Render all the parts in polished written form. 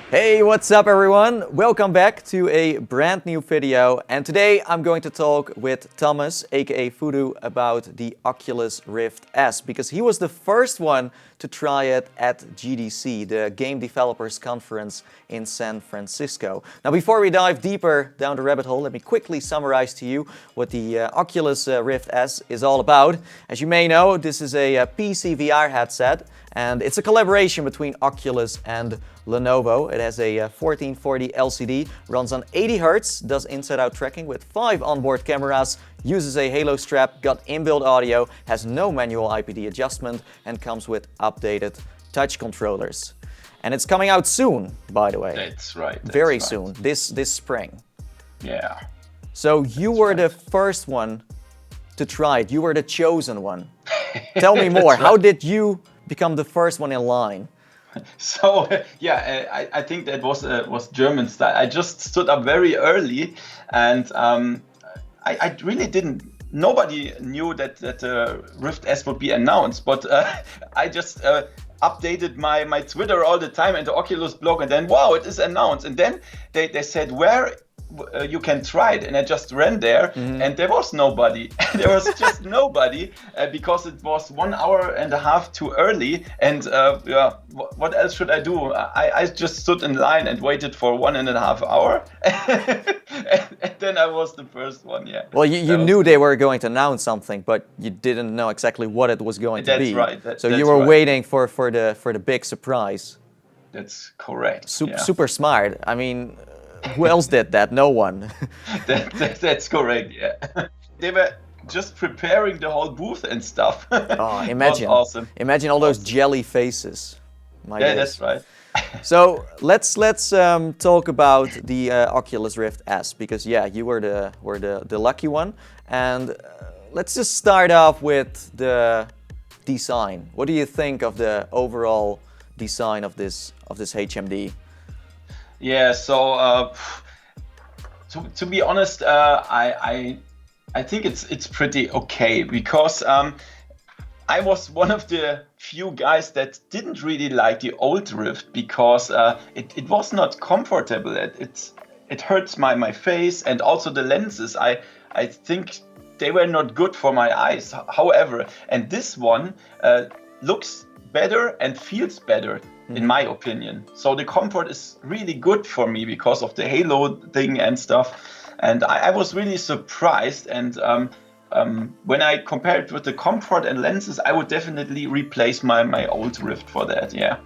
Hey, what's up everyone? Welcome back to a brand new video, and today I'm going to talk with Thomas, aka VooDoo, about the Oculus Rift S, because he was the first one to try it at GDC, the Game Developers Conference in San Francisco. Now, before we dive deeper down the rabbit hole, let me quickly summarize to you what the Oculus Rift S is all about. As you may know, this is a PC VR headset, and it's a collaboration between Oculus and Lenovo. It has a 1440 LCD, runs on 80 Hz, does inside-out tracking with 5 onboard cameras, uses a Halo strap, got inbuilt audio, has no manual IPD adjustment, and comes with updated touch controllers. And it's coming out soon, by the way. That's right. Very soon, this spring. Yeah. So you were the first one to try it. You were the chosen one. Tell me more. Right. How did you become the first one in line? So I think that was German style. I just stood up very early, and I really didn't. Nobody knew that Rift S would be announced, but I just updated my Twitter all the time and the Oculus blog, and then wow, it is announced. And then they said where you can try it, and I just ran there, and there was nobody. There was just nobody because it was 1.5 hours too early. And what else should I do? I just stood in line and waited for 1.5 hours, and then I was the first one. Yeah. Well, you knew they were going to announce something, but you didn't know exactly what it was going to be. That's right. So you were waiting for the big surprise. That's correct. Super smart. I mean, who else did that? No one. That's correct, yeah. They were just preparing the whole booth and stuff. Oh, imagine. It was awesome. Imagine all those jelly faces. My days. That's right. So let's talk about the Oculus Rift S, because you were the lucky one. And let's just start off with the design. What do you think of the overall design of this HMD? Yeah, so to be honest, I think it's pretty okay, because I was one of the few guys that didn't really like the old Rift, because it was not comfortable. It hurts my face, and also the lenses. I think they were not good for my eyes. However, and this one looks better and feels better, in my opinion. So the comfort is really good for me because of the Halo thing and stuff. And I was really surprised. And when I compare it with the comfort and lenses, I would definitely replace my old Rift for that. Yeah.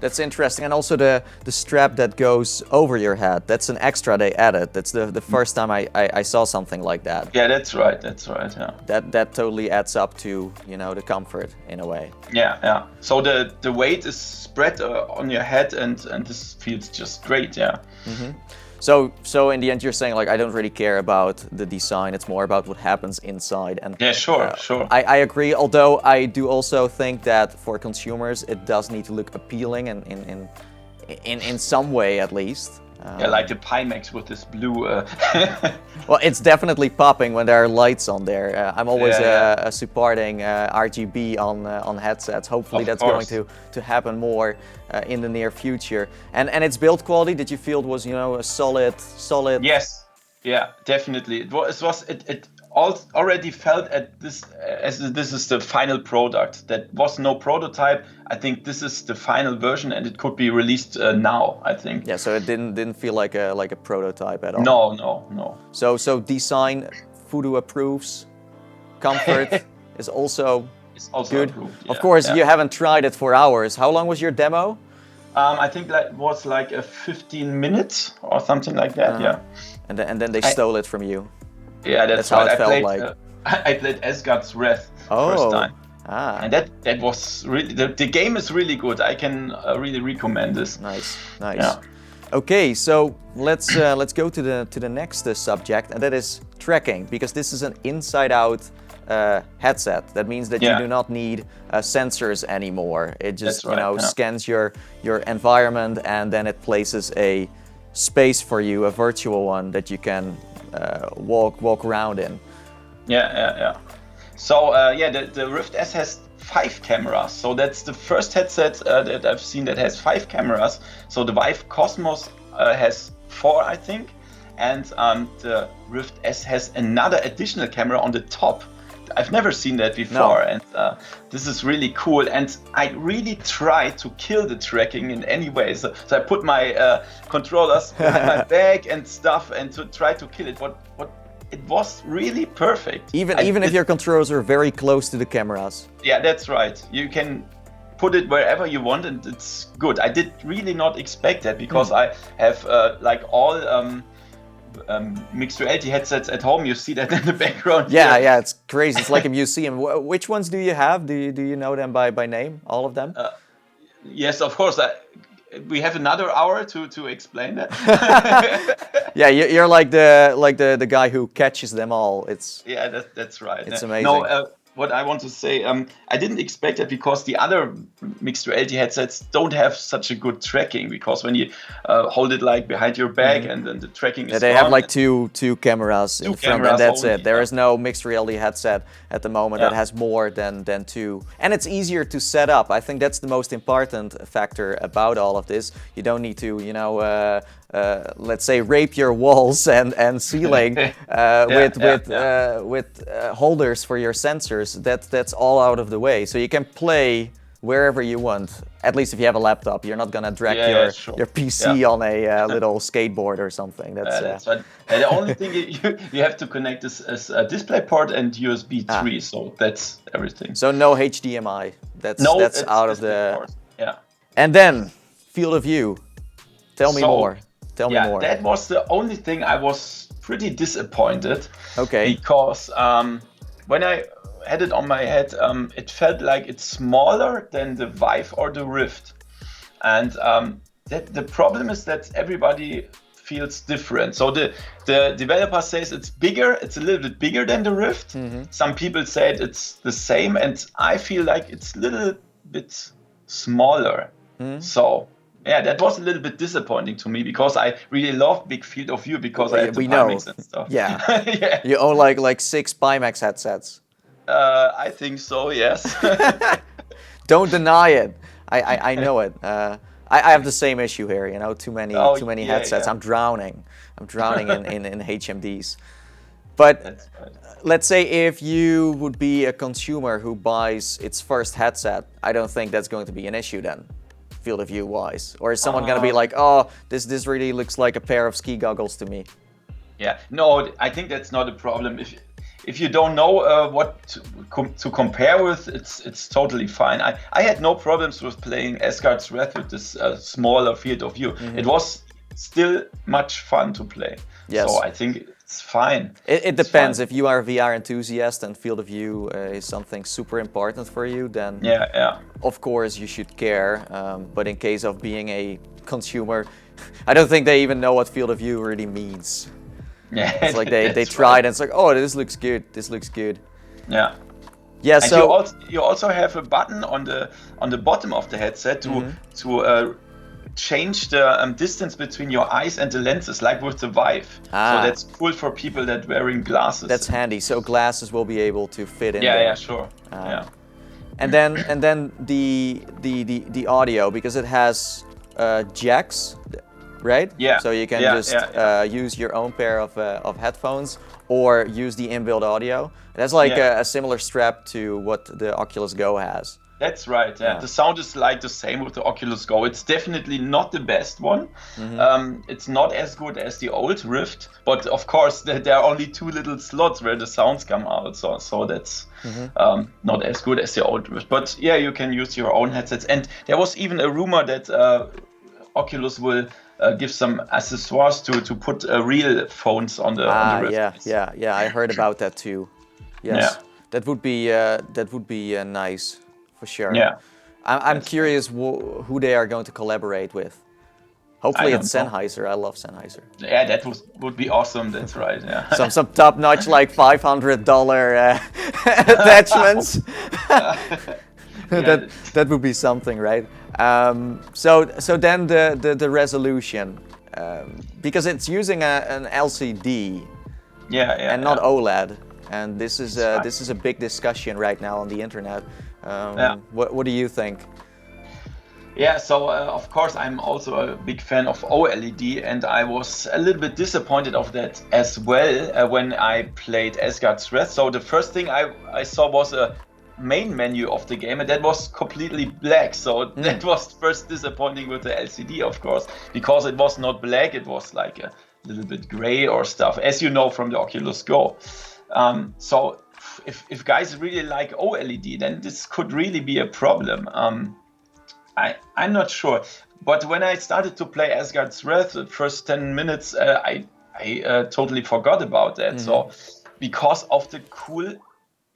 That's interesting. And also the strap that goes over your head. That's an extra they added. That's the first time I saw something like that. Yeah, that's right. Yeah. That totally adds up to, the comfort in a way. Yeah. So the weight is spread on your head, and this feels just great. Yeah. Mm-hmm. So in the end, you're saying, like, I don't really care about the design. It's more about what happens inside. And yeah, sure. I agree. Although I do also think that for consumers, it does need to look appealing and in some way at least. Like the Pimax with this blue. Well, it's definitely popping when there are lights on there. I'm always supporting RGB on headsets. Hopefully that's going to happen more in the near future. And its build quality, did you feel it was a solid? Yes, yeah, definitely. It already felt at this as this is the final product. That was no prototype. I think this is the final version, and it could be released now, I think. Yeah, so it didn't feel like a prototype at all. No. So design, VooDoo approves. Comfort is also good. Approved, yeah. Of course, you haven't tried it for hours. How long was your demo? I think that was like 15 minutes or something like that. Yeah. And then they stole it from you. Yeah, that's how right. it felt like. I played Asgard's Wrath first time. And that was really the game is really good. I can really recommend this. Nice. Yeah. Okay, so let's go to the next subject, and that is tracking, because this is an inside-out headset. That means that you do not need sensors anymore. It just scans your environment, and then it places a space for you, a virtual one that you can walk around in. Yeah. So the Rift S has 5 cameras. So that's the first headset that I've seen that has 5 cameras. So the Vive Cosmos has 4, I think, and the Rift S has another additional camera on the top. I've never seen that before, and this is really cool. And I really try to kill the tracking in any way. So I put my controllers behind my back and stuff, and to try to kill it. But it was really perfect. Even if your controllers are very close to the cameras. Yeah, that's right. You can put it wherever you want, and it's good. I did really not expect that, because I have like all mixed reality headsets at home. You see that in the background. Yeah, it's crazy. It's like a museum. Which ones do you have? Do you know them by name? All of them? Yes, of course. We have another hour to explain that. Yeah, you're like the guy who catches them all. That's right. It's amazing. No, what I want to say, I didn't expect that, because the other mixed reality headsets don't have such a good tracking, because when you hold it like behind your back and then the tracking is they gone, have like two cameras in front, and that's only, it. There is no mixed reality headset at the moment that has more than 2. And it's easier to set up. I think that's the most important factor about all of this. You don't need to, let's say, rape your walls and ceiling with holders for your sensors. That's all out of the way. So you can play wherever you want. At least if you have a laptop, you're not gonna drag your PC on a little skateboard or something. That's right. And the only thing you have to connect is a DisplayPort and USB 3. So that's everything. So no HDMI. That's out of the. Yeah. And then field of view. Tell me more. Tell me more. That was the only thing I was pretty disappointed. Okay. Because when I had it on my head, it felt like it's smaller than the Vive or the Rift. And the problem is that everybody feels different. So the developer says it's bigger, it's a little bit bigger than the Rift. Some people say it's the same, and I feel like it's a little bit smaller. So yeah, that was a little bit disappointing to me, because I really love big field of view, because I have the Pimax and stuff. Yeah. You own like 6 Pimax headsets. I think so, yes. Don't deny it. I know it. I have the same issue here. Too many headsets. I'm drowning in HMDs. But let's say if you would be a consumer who buys its first headset, I don't think that's going to be an issue then, field of view wise. Or is someone going to be like, oh, this really looks like a pair of ski goggles to me? Yeah, no, I think that's not a problem. If you don't know what to compare with, it's totally fine. I had no problems with playing Asgard's Wrath with this smaller field of view. It was still much fun to play. Yes. So I think it's fine. It depends. If you are a VR enthusiast and field of view is something super important for you, then of course you should care. But in case of being a consumer, I don't think they even know what field of view really means. Yeah, it's like they tried and it's like, oh, this looks good. This looks good. Yeah. Yeah. And so you also have a button on the bottom of the headset to change the distance between your eyes and the lenses, like with the Vive. So that's cool for people that wearing glasses. That's handy. So glasses will be able to fit in there. Yeah, sure. And then the audio, because it has jacks. Right? Yeah. So you can use your own pair of headphones or use the inbuilt audio. That's like a similar strap to what the Oculus Go has. That's right. Yeah. The sound is like the same with the Oculus Go. It's definitely not the best one. It's not as good as the old Rift, but of course there are only 2 little slots where the sounds come out. So that's not as good as the old Rift. But yeah, you can use your own headsets. And there was even a rumor that Oculus will give some accessoires to put real phones on the Rift. Yeah. I heard about that too. Yes, that would be nice for sure. Yeah, I'm curious who they are going to collaborate with. Hopefully it's Sennheiser. I love Sennheiser. Yeah, that would be awesome. That's right. Yeah. some top-notch like $500 attachments. That would be something, right? So then the resolution, because it's using an LCD, and not OLED, and this is a big discussion right now on the internet. What do you think? Yeah, so of course I'm also a big fan of OLED, and I was a little bit disappointed of that as well when I played Asgard's Wrath. So the first thing I saw was a main menu of the game, and that was completely black. So that was first disappointing with the LCD, of course, because it was not black, it was like a little bit gray or stuff, as you know from the Oculus Go. So if guys really like OLED, then this could really be a problem. I'm not sure, but when I started to play Asgard's Wrath, the first 10 minutes, I totally forgot about that. So because of the cool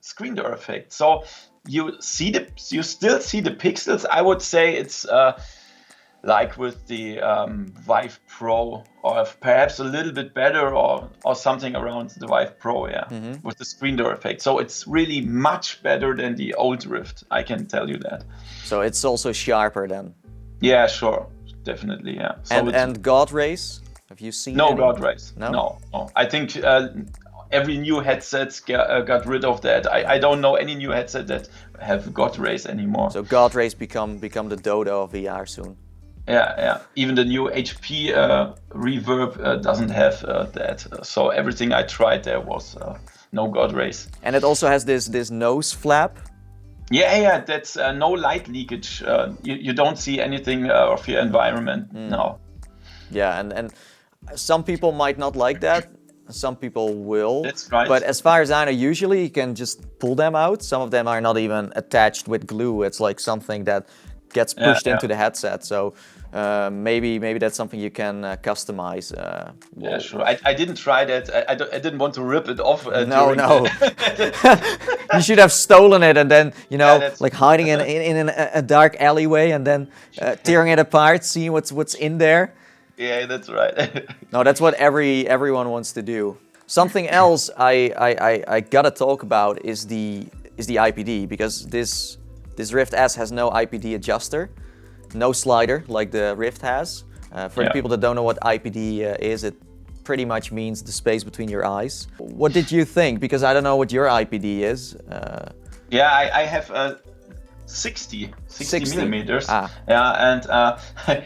screen door effect, so you still see the pixels. I would say it's like with the Vive Pro, or perhaps a little bit better, or something around the Vive Pro, with the screen door effect. So it's really much better than the old Rift, I can tell you that. So it's also sharper then? Yeah, sure, definitely, yeah. So and God rays? Have you seen No any? God rays, no. I think every new headset got rid of that. I don't know any new headset that have God rays anymore. So God rays become the dodo of VR soon? Yeah. Even the new HP Reverb doesn't have that. So everything I tried there was no God rays. And it also has this nose flap? Yeah, that's no light leakage. You don't see anything of your environment now. Yeah, and some people might not like that. Some people will. That's right. But as far as I know, usually you can just pull them out. Some of them are not even attached with glue. It's like something that gets pushed into the headset. So maybe that's something you can customize. Yeah, sure. I didn't try that. I didn't want to rip it off. No. You should have stolen it and then, like hiding in a dark alleyway and then tearing it apart, seeing what's in there. Yeah, that's right. No, that's what everyone wants to do. Something else I gotta talk about is the IPD, because this Rift S has no IPD adjuster, no slider like the Rift has. For the people that don't know what IPD is, it pretty much means the space between your eyes. What did you think? Because I don't know what your IPD is. Yeah, I have 60 millimeters. Yeah, and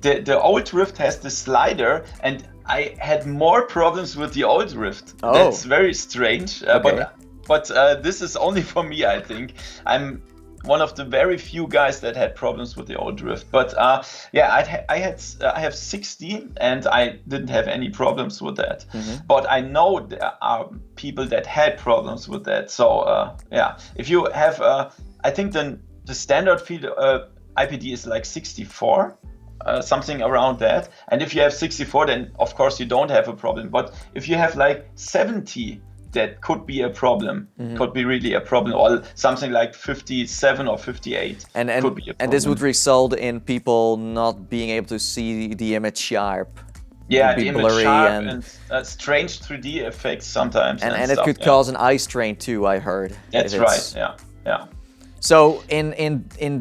the old Rift has the slider, and I had more problems with the old Rift. Oh. That's very strange. Okay. But this is only for me, I think. I'm one of the very few guys that had problems with the old Rift. But yeah, I have 60, and I didn't have any problems with that. But I know there are people that had problems with that. So yeah, if you have, I think the standard field IPD is like 64. Something around that, and if you have 64, then of course you don't have a problem. But if you have like 70, that could be a problem. Could be really a problem, or something like 57 or 58 could be a problem. And this would result in people not being able to see the image sharp. Yeah, the image sharp and strange 3D effects sometimes. And it could cause an eye strain too, I heard. That's right. Yeah. So in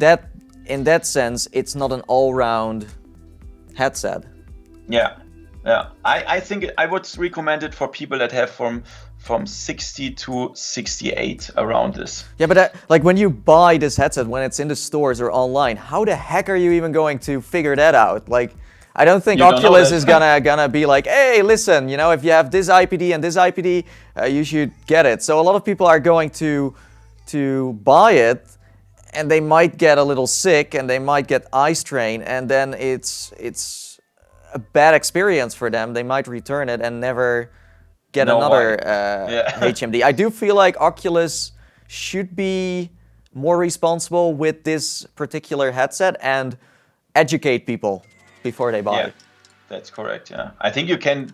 that sense, it's not an all-round headset. Yeah. I think I would recommend it for people that have from 60 to 68 around this. Yeah, but like when you buy this headset, when it's in the stores or online, how the heck are you even going to figure that out? Like, I don't think Oculus is gonna be like, hey, listen, if you have this IPD and this IPD, you should get it. So a lot of people are going to buy it, and they might get a little sick, and they might get eye strain, and then it's a bad experience for them. They might return it and never get another HMD. I do feel like Oculus should be more responsible with this particular headset and educate people before they buy it. That's correct, yeah. I think you can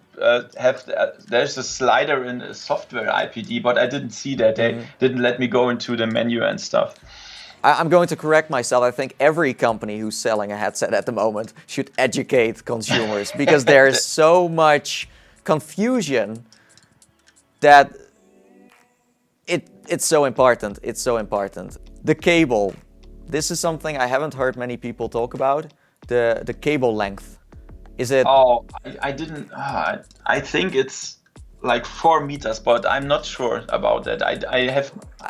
there's a slider in a software IPD, but I didn't see that. They didn't let me go into the menu and stuff. I'm going to correct myself. I think every company who's selling a headset at the moment should educate consumers, because there is so much confusion that it's so important. It's so important. The cable. This is something I haven't heard many people talk about. The cable length. Is it? Oh, I didn't. I think it's like 4 meters, but I'm not sure about that. I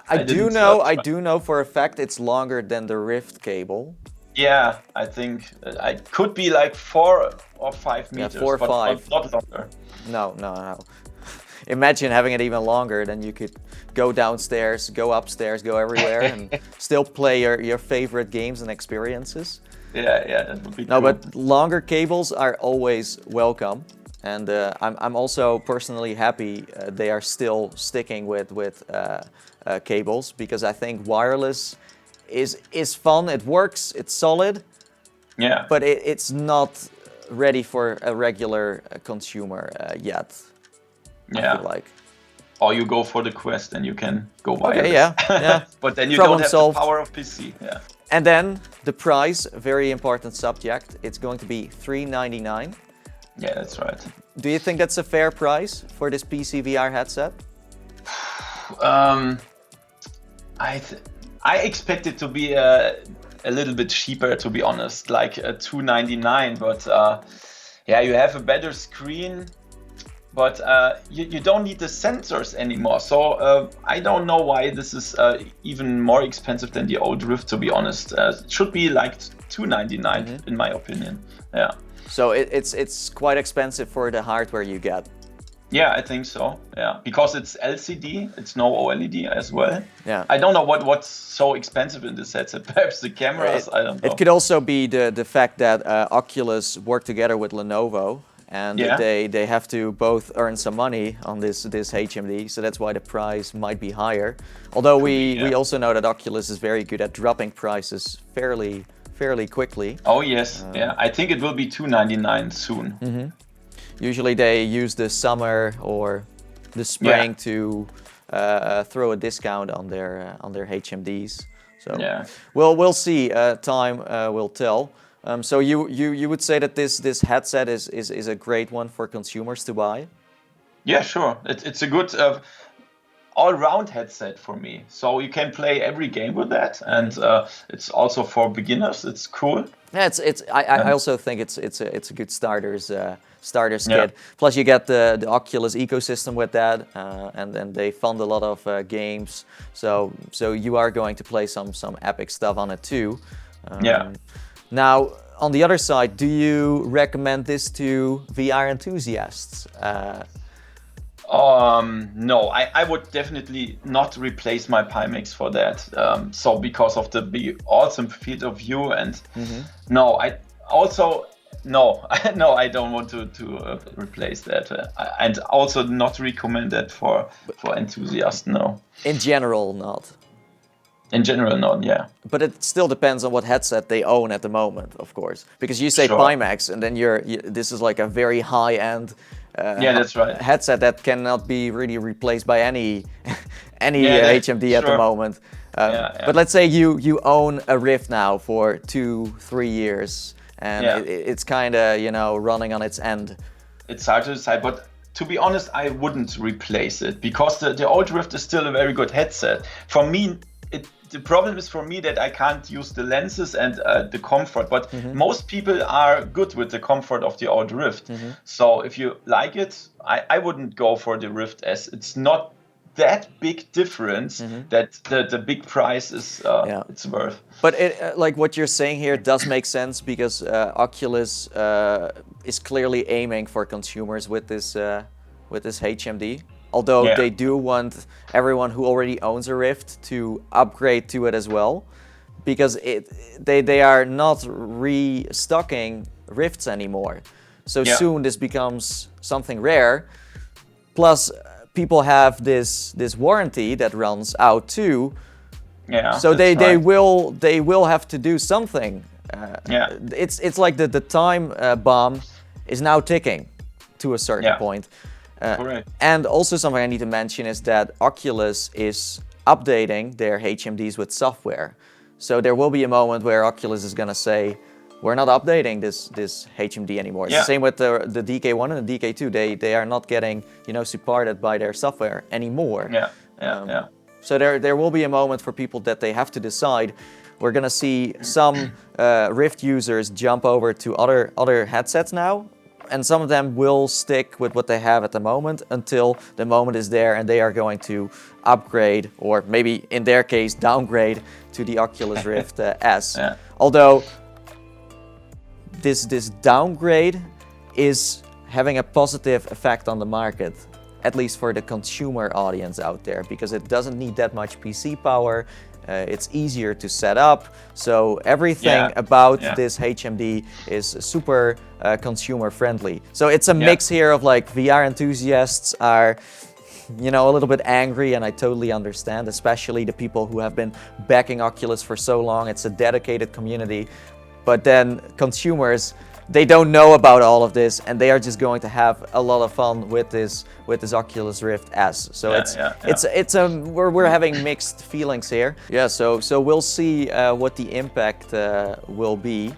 I do didn't know, I try. do know for a fact it's longer than the Rift cable. Yeah, I think I could be like 4 or 5 Yeah, meters, 4 or 5. but not longer. No, no, no. Imagine having it even longer, then you could go downstairs, go upstairs, go everywhere, and still play your favorite games and experiences. Yeah, that would be No, cool. but longer cables are always welcome. And I'm also personally happy they are still sticking with cables, because I think wireless is fun, it works, it's solid, Yeah. but it's not ready for a regular consumer yet, I Yeah. feel like. Or you go for the Quest and you can go wireless. Okay, yeah. But then you Problem don't have solved. the power of PC. Yeah. And then the price, very important subject. It's going to be $399. Yeah, that's right. Do you think that's a fair price for this PC VR headset? I expect it to be a little bit cheaper, to be honest, like $299. But yeah, you have a better screen, but you don't need the sensors anymore. So I don't know why this is even more expensive than the old Rift, to be honest. It should be like $299 in my opinion. Yeah. So it's quite expensive for the hardware you get. Yeah, I think so. Yeah, because it's LCD, it's no OLED as well. Yeah. I don't know what's so expensive in this headset. Perhaps the cameras. I don't know. It could also be the fact that Oculus worked together with Lenovo, and Yeah. they have to both earn some money on this HMD, so that's why the price might be higher. Although we also know that Oculus is very good at dropping prices fairly quickly. Oh yes, yeah. I think it will be $299 soon. Usually they use the summer or the spring to throw a discount on their HMDs. So Yeah. we'll see. Time will tell. So you would say that this headset is a great one for consumers to buy? Yeah, sure. It's a good all-round headset for me. So you can play every game with that, and it's also for beginners. It's cool. Yeah, I also think it's a good starter's Yeah. kit. Plus you get the Oculus ecosystem with that, and then they fund a lot of games. So you are going to play some epic stuff on it too. Yeah. Now, on the other side, do you recommend this to VR enthusiasts? No, I would definitely not replace my Pimax for that. So because of the awesome field of view, and no, I also no, no, I don't want to replace that, and also not recommend that for enthusiasts. No, In general, not. in general, not. Yeah. But it still depends on what headset they own at the moment, of course. Because you say Sure. Pimax, and then this is like a very high-end Yeah, that's right. headset that cannot be really replaced by any HMD at the sure. moment. Yeah. But let's say you own a Rift now for 2-3 years, and Yeah. it's kind of running on its end. It's hard to decide, but to be honest, I wouldn't replace it because the old Rift is still a very good headset. For me, the problem is for me that I can't use the lenses and the comfort, but most people are good with the comfort of the old Rift. So if you like it, I wouldn't go for the Rift S. It's not that big difference that the big price is it's worth. But like what you're saying here does make sense, because Oculus is clearly aiming for consumers with this HMD. Although they do want everyone who already owns a Rift to upgrade to it as well, because they are not restocking Rifts anymore. So soon this becomes something rare. Plus, people have this warranty that runs out too. Yeah. So they right. will have to do something. It's like the time bomb is now ticking to a certain point. Correct. And also something I need to mention is that Oculus is updating their HMDs with software. So there will be a moment where Oculus is going to say, we're not updating this HMD anymore. It's the same with the DK1 and the DK2. They are not getting supported by their software anymore. Yeah. So there will be a moment for people that they have to decide. We're going to see some Rift users jump over to other headsets now, and some of them will stick with what they have at the moment until the moment is there and they are going to upgrade, or maybe in their case downgrade, to the Oculus Rift S. Yeah. Although this downgrade is having a positive effect on the market, at least for the consumer audience out there, because it doesn't need that much PC power. It's easier to set up, so everything about this HMD is super consumer friendly. So it's a mix here of like VR enthusiasts are, you know, a little bit angry, and I totally understand, especially the people who have been backing Oculus for so long. It's a dedicated community, but then consumers, they don't know about all of this, and they are just going to have a lot of fun with this Oculus Rift S. So we're having mixed feelings here. Yeah, so we'll see what the impact will be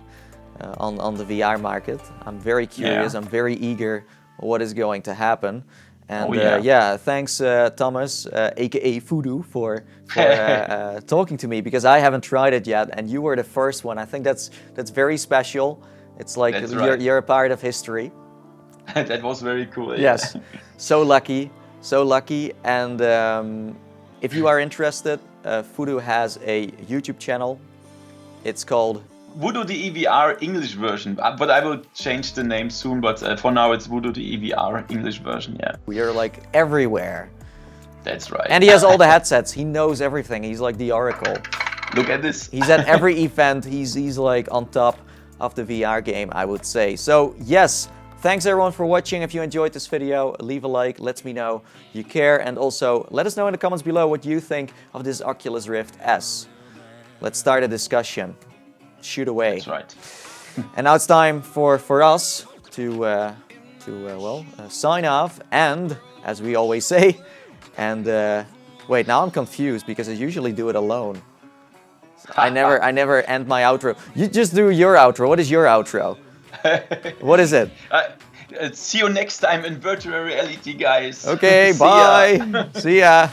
on the VR market. I'm very curious. I'm very eager what is going to happen. And thanks Thomas, aka VooDoo, for talking to me, because I haven't tried it yet, and you were the first one. I think that's very special. It's like you're a part of history. That was very cool. Yes, so lucky. And if you are interested, VooDoo has a YouTube channel. It's called VooDoo the EVR English version, but I will change the name soon. But for now, it's VooDoo the EVR English version. Yeah, we are like everywhere. That's right. And he has all the headsets. He knows everything. He's like the oracle. Look at this. He's at every event. He's like on top of the VR game, I would say. So yes, thanks everyone for watching. If you enjoyed this video, leave a like, let me know you care, and also let us know in the comments below what you think of this Oculus Rift S. Let's start a discussion. Shoot away. That's right. And now it's time for us to sign off, and as we always say, and wait, now I'm confused because I usually do it alone. I never end my outro. You just do your outro. What is your outro? What is it? See you next time in virtual reality, guys. Okay, bye. See ya.